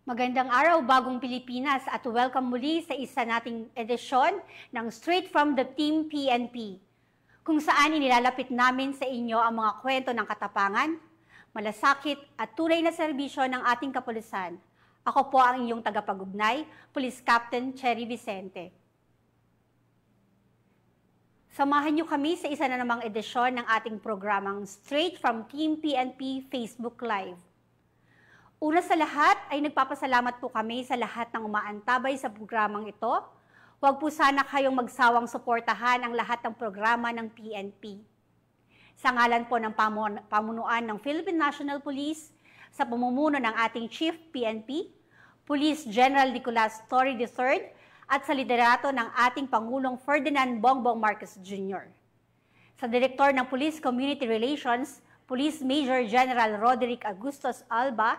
Magandang araw, bagong Pilipinas at welcome muli sa isa nating edisyon ng Straight from the Team PNP, kung saan inilalapit namin sa inyo ang mga kwento ng katapangan, malasakit at tunay na serbisyo ng ating kapulisan. Ako po ang inyong tagapag-ugnay, Police Captain Cherry Vicente. Samahan niyo kami sa isa na namang edisyon ng ating programang Straight from Team PNP Facebook Live. Una sa lahat ay nagpapasalamat po kami sa lahat ng umaantabay sa programang ito. Huwag po sana kayong magsawang suportahan ang lahat ng programa ng PNP. Sa ngalan po ng pamunuan ng Philippine National Police, sa pamumuno ng ating Chief PNP, Police General Nicolas Torre III, at sa liderato ng ating Pangulong Ferdinand Bongbong Marcos Jr. Sa Direktor ng Police Community Relations, Police Major General Roderick Agustos Alba,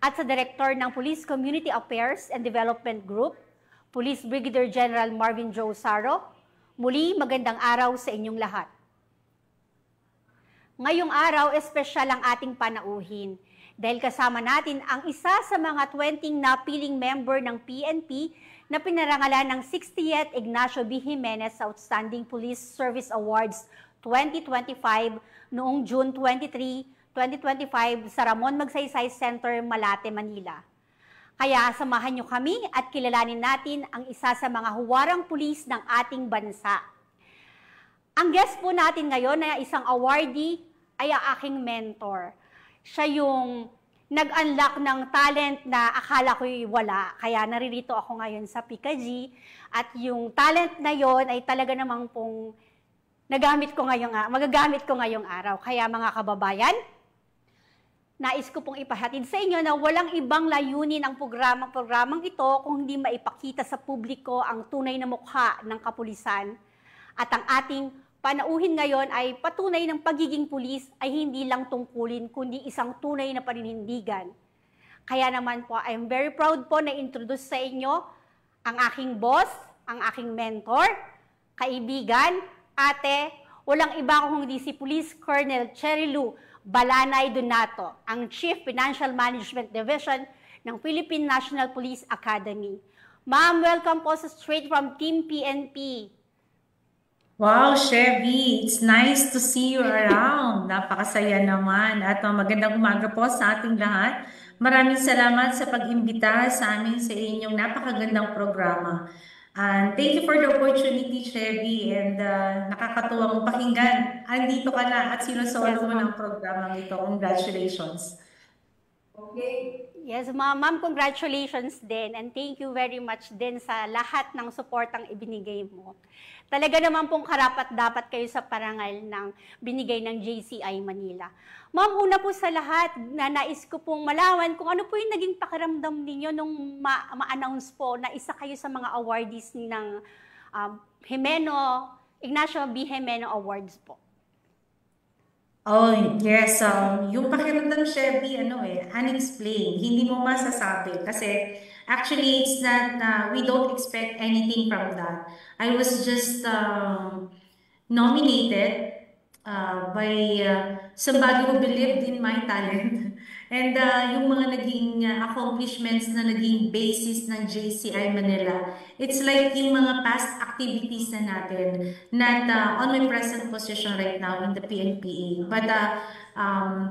at sa Direktor ng Police Community Affairs and Development Group, Police Brigadier General Marvin Joe Saro, muli magandang araw sa inyong lahat. Ngayong araw, espesyal ang ating panauhin dahil kasama natin ang isa sa mga 20 napiling member ng PNP na pinarangalan ng 60th Ignacio B. Jimenez Outstanding Police Service Awards 2025 noong June 23, 2025 sa Ramon Magsaysay Center, Malate, Manila. Kaya samahan niyo kami at kilalanin natin ang isa sa mga huwarang pulis ng ating bansa. Ang guest po natin ngayon na isang awardee ay ang aking mentor. Siya yung nag-unlock ng talent na akala ko'y wala. Kaya naririto ako ngayon sa PICAG. At yung talent na yon ay talaga namang pong magagamit ko ngayong araw. Kaya mga kababayan, nais ko pong ipahatid sa inyo na walang ibang layunin ang programang ito kung hindi maipakita sa publiko ang tunay na mukha ng kapulisan. At ang ating panauhin ngayon ay patunay ng pagiging pulis ay hindi lang tungkulin kundi isang tunay na paninindigan. Kaya naman po, I'm very proud po na introduce sa inyo ang aking boss, ang aking mentor, kaibigan, ate, walang iba kundi si Police Colonel Cherry Lou Balanay Donato, ang Chief Financial Management Division ng Philippine National Police Academy. Ma'am, welcome po sa Straight from Team PNP. Wow, Chevy, it's nice to see you around. Napakasaya naman at magandang umaga po sa ating lahat. Maraming salamat sa pag-imbita sa amin sa inyong napakagandang programa. And thank you for the opportunity, Chevy, and nakakatuwang pakinggan. Andito ka na at sinusolo mo ng programa ito. Congratulations. Okay. Yes, ma'am, congratulations din and thank you very much din sa lahat ng suportang ibinigay mo. Talaga naman pong karapat-dapat kayo sa parangal ng binigay ng JCI Manila. Ma'am, una po sa lahat, nais ko pong malaman kung ano po yung naging pakiramdam ninyo nung ma-announce po na isa kayo sa mga awardees ng Ignacio B. Jimeno Awards po. Oh, yes. Yung pakiramdam, Chevy, unexplained. Hindi mo masasabi. Kasi, actually, it's not, we don't expect anything from that. I was just nominated by somebody who believed in my talent. And yung mga naging accomplishments na naging basis ng JCI Manila, it's like yung mga past activities na natin, not on my present position right now in the PNPA. But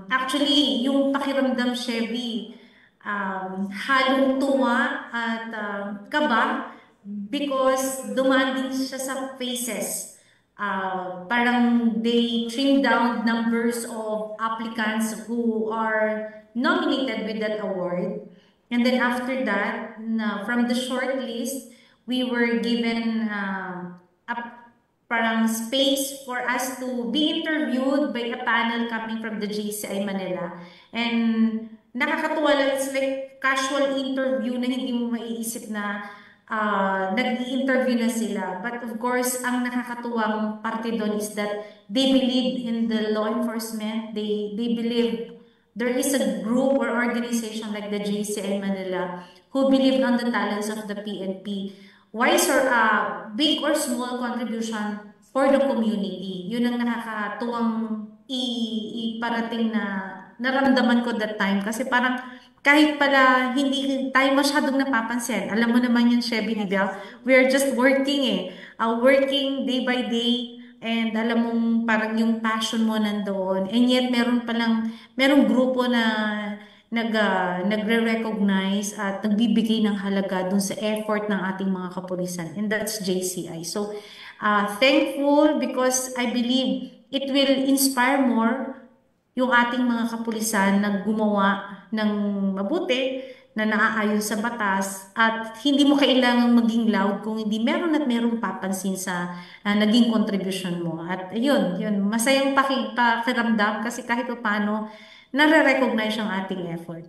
actually, yung pakiramdam, Chevy, halong tuwa at kaba because dumaan din siya sa phases. Parang they trim down numbers of applicants who are nominated with that award. And then after that, from the short list, we were given parang space for us to be interviewed by a panel coming from the JCI Manila. And nakakatuwa lang, it's like casual interview na hindi mo maiisip na nag-i-interview na sila. But of course, ang nakakatuwang parte doon is that they believe in the law enforcement. They believe there is a group or organization like the JCI Manila who believe on the talents of the PNP. Wise or big or small contribution for the community. Yun ang nakakatuwang iparating na naramdaman ko that time. Kasi parang kahit pala hindi tayo masyadong napapansin. Alam mo naman yun, Chevy, di Yes. ba? We are just working working day by day, and alam mong parang yung passion mo nandoon. And yet, merong grupo na nagre-recognize at nagbibigay ng halaga dun sa effort ng ating mga kapulisan. And that's JCI. So, thankful because I believe it will inspire more yung ating mga kapulisan na gumawa ng mabuti, na naaayon sa batas, at hindi mo kailangang maging loud kung hindi meron at merong papansin sa naging contribution mo. At yun, masayang pakiramdam kasi kahit pa paano, nare-recognize ang ating effort.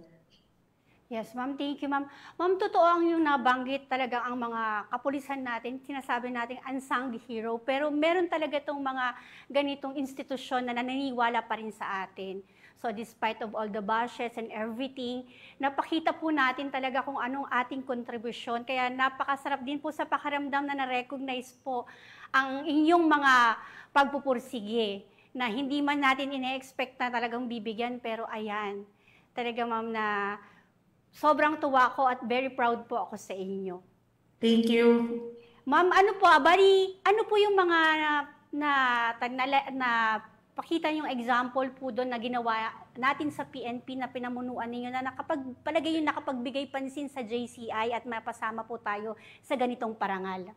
Yes, ma'am. Thank you, ma'am. Ma'am, totoo ang yung nabanggit talaga ang mga kapulisan natin, sinasabi natin unsung hero, pero meron talaga itong mga ganitong institusyon na naniniwala pa rin sa atin. So despite of all the bashes and everything, napakita po natin talaga kung anong ating kontribusyon. Kaya napakasarap din po sa pakiramdam na na-recognize po ang inyong mga pagpupursige na hindi man natin ine-expect na talagang bibigyan, pero ayan, talaga ma'am na sobrang tuwa ko at very proud po ako sa inyo. Thank you. Ma'am, ano po yung mga na pakita yung example po doon na ginawa natin sa PNP na pinamunuan ninyo na palagay yung nakapagbigay pansin sa JCI at mapasama po tayo sa ganitong parangal?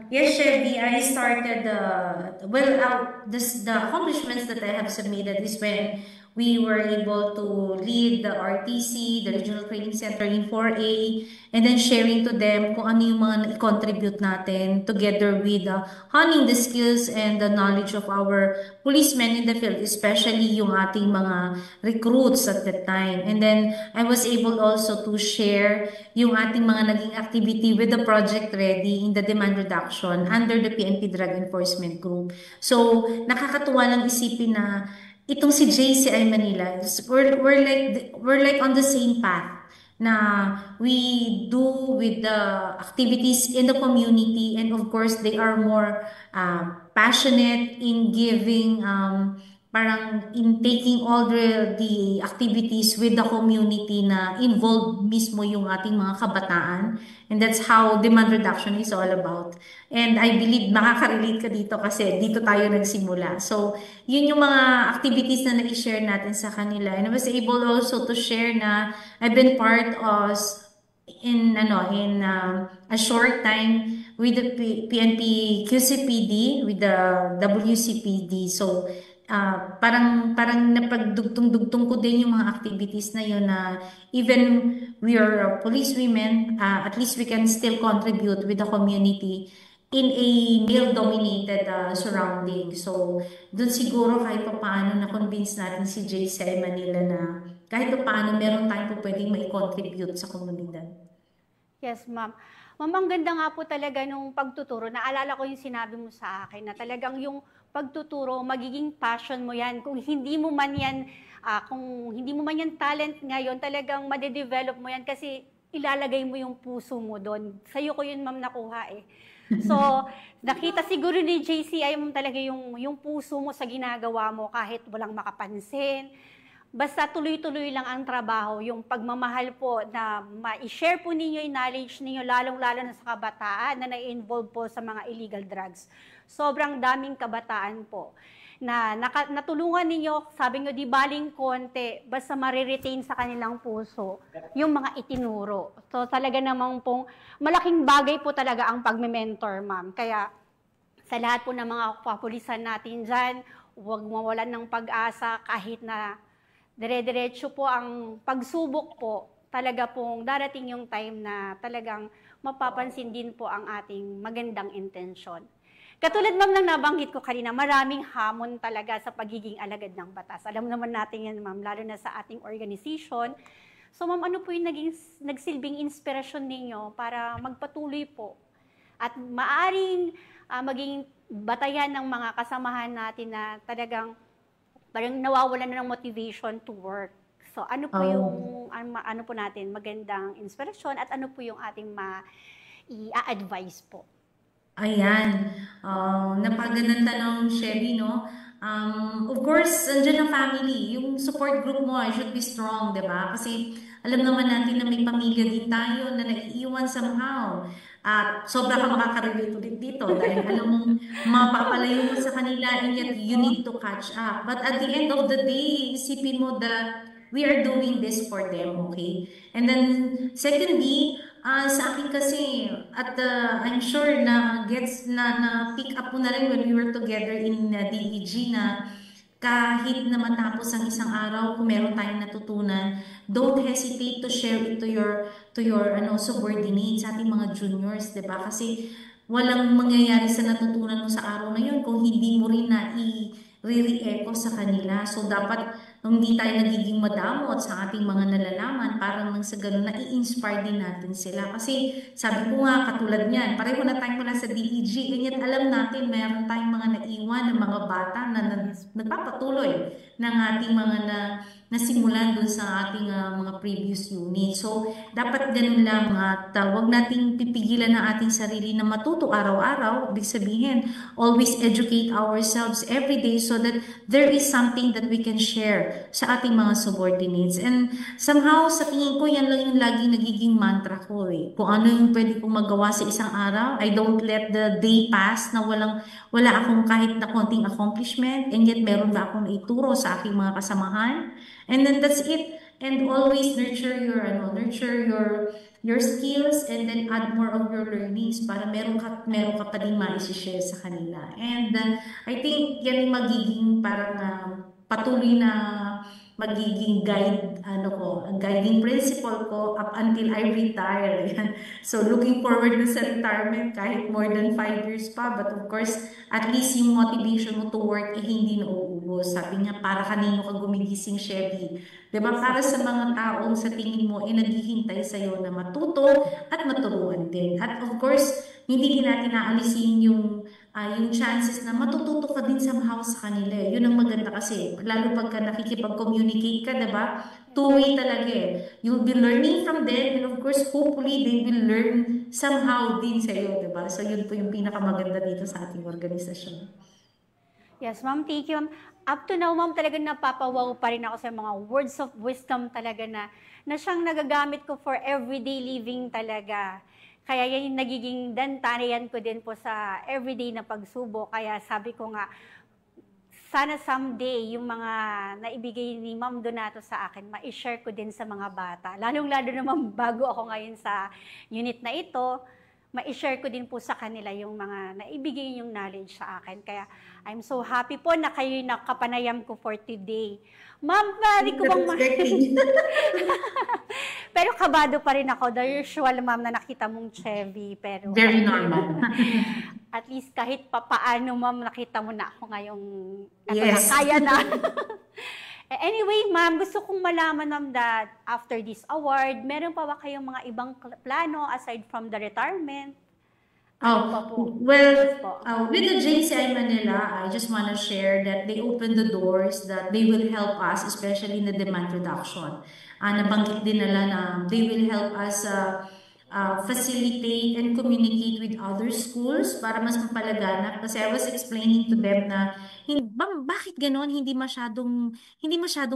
Yes, Chevy, I started, the accomplishments that I have submitted is when we were able to lead the RTC, the Regional Training Center in 4A, and then sharing to them kung ano yung mga na-contribute natin together with honing the skills and the knowledge of our policemen in the field, especially yung ating mga recruits at that time. And then I was able also to share yung ating mga naging activity with the Project Ready in the demand reduction under the PNP Drug Enforcement Group. So, nakakatuwa lang isipin na itong si JCI Manila, we're like on the same path na we do with the activities in the community, and of course they are more passionate in giving parang in taking all the activities with the community na involved mismo yung ating mga kabataan. And that's how demand reduction is all about. And I believe makaka-relate ka dito kasi dito tayo nagsimula. So, yun yung mga activities na nag-share natin sa kanila. And I was able also to share na I've been part of in a short time with the PNP QCPD, with the WCPD. So, parang napagdugtong-dugtong ko din yung mga activities na yun na even we are police women, at least we can still contribute with the community in a male-dominated surrounding. So, dun siguro kahit pa paano na-convince natin si JCI Manila na kahit pa paano meron tayong po pwedeng mai-contribute sa komunidad. Yes, ma'am. Ma'am, ang ganda nga po talaga nung pagtuturo. Naalala ko yung sinabi mo sa akin na talagang yung pagtuturo, magiging passion mo yan. Kung hindi mo man yan talent ngayon, talagang madedevelop mo yan kasi ilalagay mo yung puso mo doon. Sa'yo ko yun, ma'am, nakuha eh. So, nakita siguro ni JCI mo talaga yung puso mo sa ginagawa mo kahit walang makapansin. Basta tuloy-tuloy lang ang trabaho, yung pagmamahal po na ma-share po ninyo yung knowledge ninyo, lalong-lalo na sa kabataan na na-involve po sa mga illegal drugs. Sobrang daming kabataan po na natulungan ninyo, sabi nyo, di baling konti, basta mariretain sa kanilang puso yung mga itinuro. So talaga namang pong malaking bagay po talaga ang pagme-mentor, ma'am. Kaya sa lahat po ng mga kapulisan natin dyan, huwag mawalan ng pag-asa kahit na dire-diretso po ang pagsubok po, talaga pong darating yung time na talagang mapapansin din po ang ating magandang intensyon. Katulad ma'am lang nabanggit ko kanina, maraming hamon talaga sa pagiging alagad ng batas. Alam naman natin yan ma'am, lalo na sa ating organization. So ma'am, ano po yung nagsilbing inspirasyon ninyo para magpatuloy po at maaring maging batayan ng mga kasamahan natin na talagang parang nawawalan na ng motivation to work. So ano po yung ano po natin magandang inspirasyon at ano po yung ating i-advise po? Ayan, napagandang tanong, Sherry, no? Of course, andyan ang family. Yung support group mo I should be strong, di ba? Kasi alam naman natin na may pamilya din tayo na naiiwan somehow. At sobra ka makakarelate ulit dito dahil alam mong mapapalayo mo sa kanila and yet you need to catch up. But at the end of the day, isipin mo that we are doing this for them, okay? And then secondly, sa akin kasi, at I'm sure na gets na pick up mo na rin when we were together in DEG na kahit na matapos ang isang araw, kung meron tayong natutunan, don't hesitate to share it to your subordinates, sa ating mga juniors, 'di ba? Kasi walang mangyayari sa natutunan mo sa araw na yun kung hindi mo rin na i-re-echo sa kanila. So dapat hindi tayo nagiging madamot sa ating mga nalalaman, parang nang sa ganun, nai-inspire din natin sila. Kasi sabi ko nga, katulad niyan, pareho na tayo mula sa DEG, ganyan alam natin, mayroon tayong mga naiwan ng mga bata na nagpapatuloy ng ating mga nasimulan dun sa ating mga previous unit. So, dapat ganun lang at wag nating pipigilan ang ating sarili na matuto araw-araw. Ibig sabihin, always educate ourselves every day so that there is something that we can share sa ating mga subordinates. And somehow, sa tingin ko, yan lang yung lagi nagiging mantra ko eh. Kung ano yung pwede kong magawa sa isang araw, I don't let the day pass na wala akong kahit na konting accomplishment and yet meron ba akong naituro sa aking mga kasamahan. And then that's it. And always nurture your skills and then add more of your learnings para meron ka pa din ma-share sa kanila. And I think yan yung magiging parang patuloy na magiging guiding principle ko up until I retire. So looking forward na sa retirement kahit more than 5 years pa. But of course, at least yung motivation mo to work hindi na uubos. Sabi nga, para kanino ka gumigising, Chevy. Diba? Para sa mga taong sa tingin mo naghihintay sa'yo na matuto at maturuan din. At of course, hindi din natin naalisin yung chances na matututo ka din somehow sa kanila. Yun ang maganda kasi, lalo pagka nakikipag-communicate ka, diba? Two-way talaga eh. You'll be learning from them and of course, hopefully, they will learn somehow din sa'yo, diba? So yun po yung pinakamaganda dito sa ating organisasyon. Yes, ma'am, thank you. Up to now, ma'am, talaga napapawaw pa rin ako sa mga words of wisdom talaga na siyang nagagamit ko for everyday living talaga. Kaya yan yung nagiging dantanayan ko din po sa everyday na pagsubok. Kaya sabi ko nga, sana someday yung mga naibigay ni Ma'am Donato sa akin, ma-share ko din sa mga bata. Lalong-lalo naman bago ako ngayon sa unit na ito, ma-share ko din po sa kanila yung mga naibigay yung knowledge sa akin. Kaya I'm so happy po na kayo nakapanayam ko for today. Ma'am, pwede ko bang Pero kabado pa rin ako. The usual, ma'am, na nakita mong Chevy. Pero very normal. At least kahit papaano, ma'am, nakita mo na ako ngayong yes. Kaya na. Anyway, ma'am, gusto kong malaman, ma'am, that after this award, meron pa ba kayong mga ibang plano aside from the retirement? With the JCI Manila, I just want to share that they opened the doors that they will help us, especially in the demand reduction. Nabanggit din nila na they will help us facilitate and communicate with other schools para mas mapalaganap. Kasi I was explaining to them na bakit ganon hindi masyadong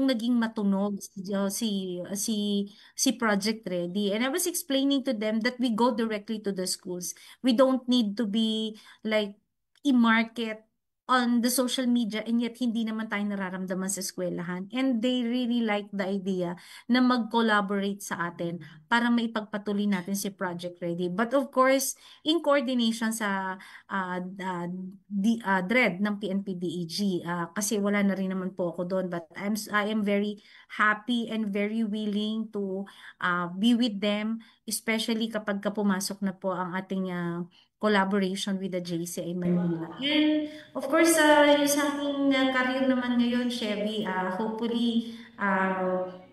naging matunog si Project Ready. And I was explaining to them that we go directly to the schools. We don't need to be like i-market on the social media and yet hindi naman tayo nararamdaman sa eskwelahan. And they really like the idea na mag-collaborate sa atin para maipagpatuloy natin si Project Ready. But of course, in coordination sa DRED ng PNP-DEG, kasi wala na rin naman po ako doon. But I am very happy and very willing to be with them, especially kapag pumasok na po ang ating collaboration with the JCI Manila. And of course, yung sa aking career naman ngayon, Chevy, hopefully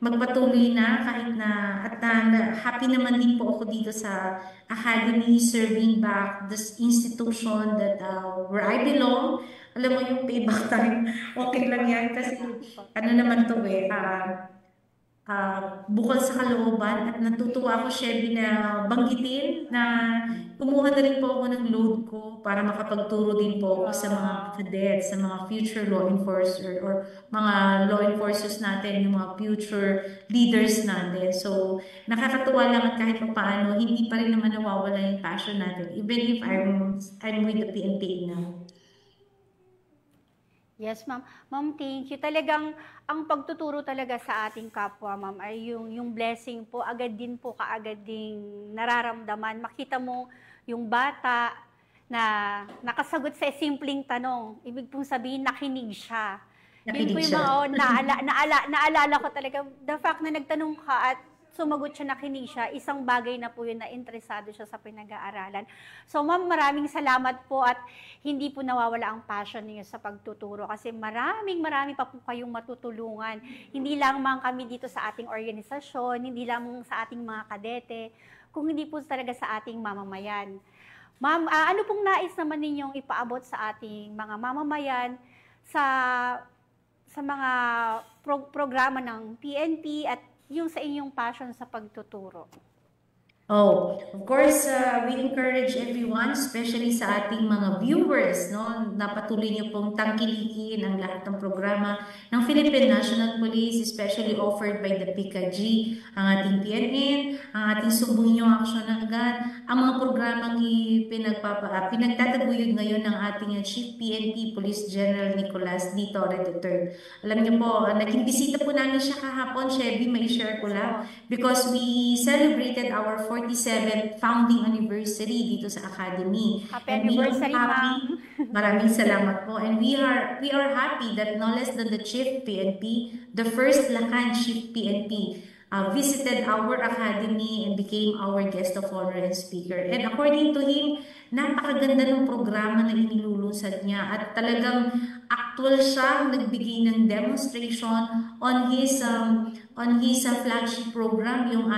magpatuloy na kahit na at happy naman din po ako dito sa Academy, serving back this institution that where I belong. Alam mo yung payback time, okay lang yan kasi ano naman to bukal sa kalooban at natutuwa ako, Chevy, na banggitin na kumuha na rin po ako ng load ko para makapagturo din po ako sa mga cadets, sa mga future law enforcer or mga law enforcers natin, yung mga future leaders natin. So, nakakatuwa lang at kahit pa paano, hindi pa rin naman nawawala yung passion natin, even if I'm with the PNP now. Yes, ma'am. Ma'am, thank you. Talagang ang pagtuturo talaga sa ating kapwa, ma'am, ay yung blessing po, kaagad ding nararamdaman. Makita mo yung bata na nakasagot sa simpleng tanong. Ibig pong sabihin, nakinig siya. Yun po yung mga, naalala ko talaga, the fact na nagtanong ka at sumagot siya, nakinig siya, isang bagay na po yun na interesado siya sa pinag-aaralan. So ma'am, maraming salamat po at hindi po nawawala ang passion niyo sa pagtuturo kasi marami pa po kayong matutulungan. Hindi lang man kami dito sa ating organisasyon, hindi lang sa ating mga kadete, kung hindi po talaga sa ating mamamayan. Ma'am, ano pong nais naman ninyong ipaabot sa ating mga mamamayan sa mga programa ng PNP at yung sa inyong passion sa pagtuturo? Oh, of course, we encourage everyone, especially sa ating mga viewers, no, na patuloy niyo pong tangkilikin ang lahat ng programa ng Philippine National Police, especially offered by the PICAG, ang ating PNN, ang ating Sumbong Action Agad, ang mga programang pinagtataguyod ngayon ng ating Chief PNP Police General Nicolas D. Torre III. Alam niyo po, naging bisita po namin siya kahapon, Chevy, may share ko lang, because we celebrated our 47th founding anniversary dito sa Academy. Happy anniversary, ma'am. Maraming salamat po. And we are happy that no less than the Chief PNP, the first Lacan Chief PNP, visited our Academy and became our guest of honor and speaker. And according to him, napakaganda ng programa na inilulunsad niya at talagang actual siya nagbigay ng demonstration on his flagship program, yung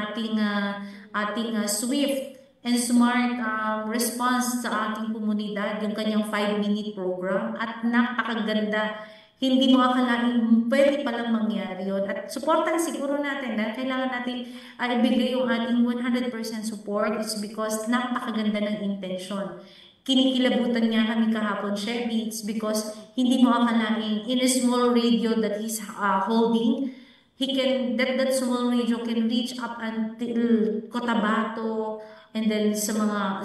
ating swift and smart response sa ating komunidad, yung kanyang 5-minute program, at napakaganda. Hindi mo akalain pwede palang mangyari yun. At supportan siguro natin dahil kailangan natin ibigay yung ating 100% support. It's because napakaganda ng intention. Kinikilabutan niya kami kahapon, Chevy. It's because hindi mo akalain in a small radio that he's holding, that small radio can reach up until Cotabato, and then sa mga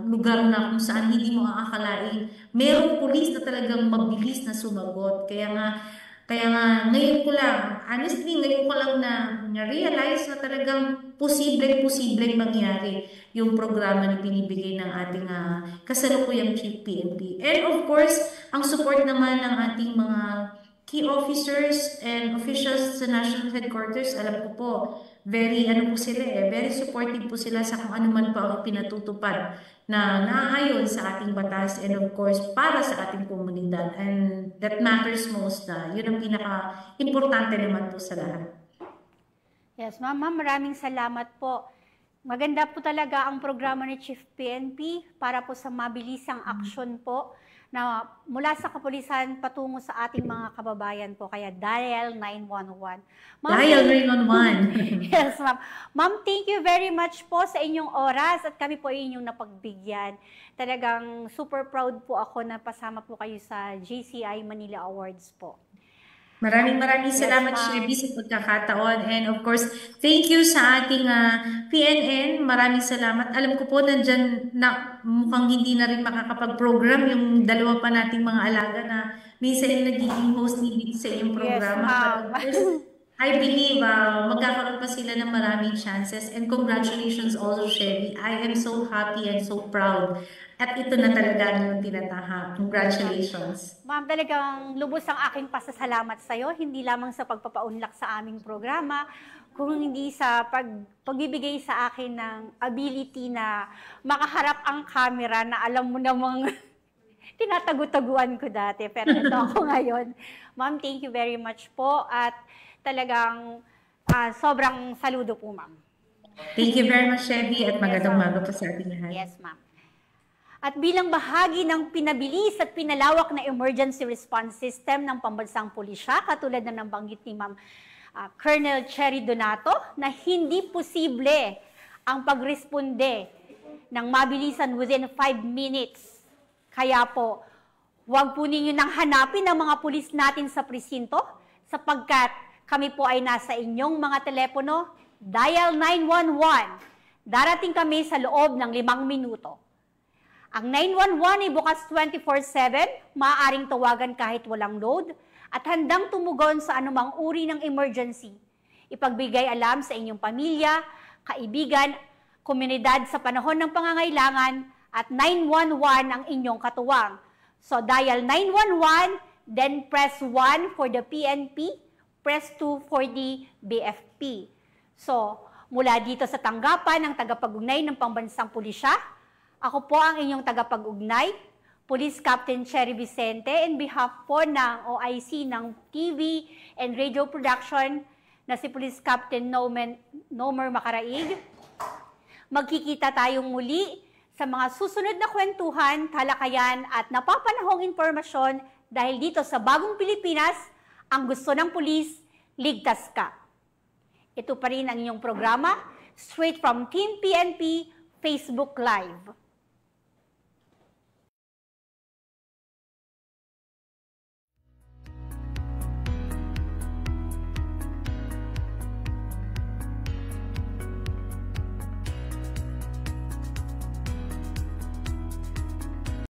lugar na kung saan hindi mo aakalain merong pulis na talagang mabilis na sumagot. Kaya nga ngayon ko lang, honestly, ngayon ko lang na-realize na talagang posibleng mangyari yung programa na binibigay ng ating kasalukuyang Chief PNP. And of course, ang support naman ng ating mga key officers and officials sa national headquarters, alam ko po, very supportive po sila sa kung ano man po ang pinatutupad na naayon sa ating batas and of course para sa ating komunidad, and that matters most. Yun ang pinaka-importante naman po sa lahat. Yes, ma'am, maraming salamat po. Maganda po talaga ang programa ni Chief PNP para po sa mabilisang aksyon po na mula sa kapulisan patungo sa ating mga kababayan po. Kaya dial 911. Dial 911. Yes, ma'am. Ma'am, thank you very much po sa inyong oras at kami po inyong napagbigyan. Talagang super proud po ako na pasama po kayo sa JCI Manila Awards po. Maraming salamat, Chevy, sa pagkakataon. And of course, thank you sa ating PNN. Maraming salamat. Alam ko po, nandyan na mukhang hindi na rin makakapag-program yung dalawa pa nating mga alaga na minsan yung nagiging host dito sa iyong programa. Yes, but of course, I believe magkakaroon pa sila ng maraming chances. And congratulations also, Chevy. I am so happy and so proud. At ito na talaga yung tinataha. Congratulations. Ma'am, talagang lubos ang aking pasasalamat sa iyo, hindi lamang sa pagpapaunlak sa aming programa, kung hindi sa pagbibigay sa akin ng ability na makaharap ang camera na alam mo namang tinatagu-taguan ko dati. Pero ito ako ngayon. Ma'am, thank you very much po at talagang sobrang saludo po, ma'am. Thank you very much, Chevy, at magandang umaga po sa ating lahat. Yes, ma'am. At bilang bahagi ng pinabilis at pinalawak na emergency response system ng pambansang pulisya, katulad na nabanggit ni Ma'am Colonel Cherry Donato na hindi posible ang pagresponde ng mabilisan within 5 minutes. Kaya po, huwag po ninyo nang hanapin ang mga pulis natin sa presinto sapagkat kami po ay nasa inyong mga telepono. Dial 911. Darating kami sa loob ng 5 minuto. Ang 911 ay bukas 24/7, maaaring tawagan kahit walang load at handang tumugon sa anumang uri ng emergency. Ipagbigay alam sa inyong pamilya, kaibigan, komunidad sa panahon ng pangangailangan at 911 ang inyong katuwang. So dial 911, then press 1 for the PNP, press 2 for the BFP. So, mula dito sa tanggapan ng tagapag-ugnay ng Pambansang Pulisya, ako po ang inyong tagapag-ugnay, Police Captain Cherry Vicente, in behalf po ng OIC ng TV and Radio Production na si Police Captain Nomer Macaraig. Magkikita tayong muli sa mga susunod na kwentuhan, talakayan at napapanahong impormasyon dahil dito sa Bagong Pilipinas, ang gusto ng pulis, ligtas ka. Ito pa rin ang inyong programa, straight from Team PNP Facebook Live.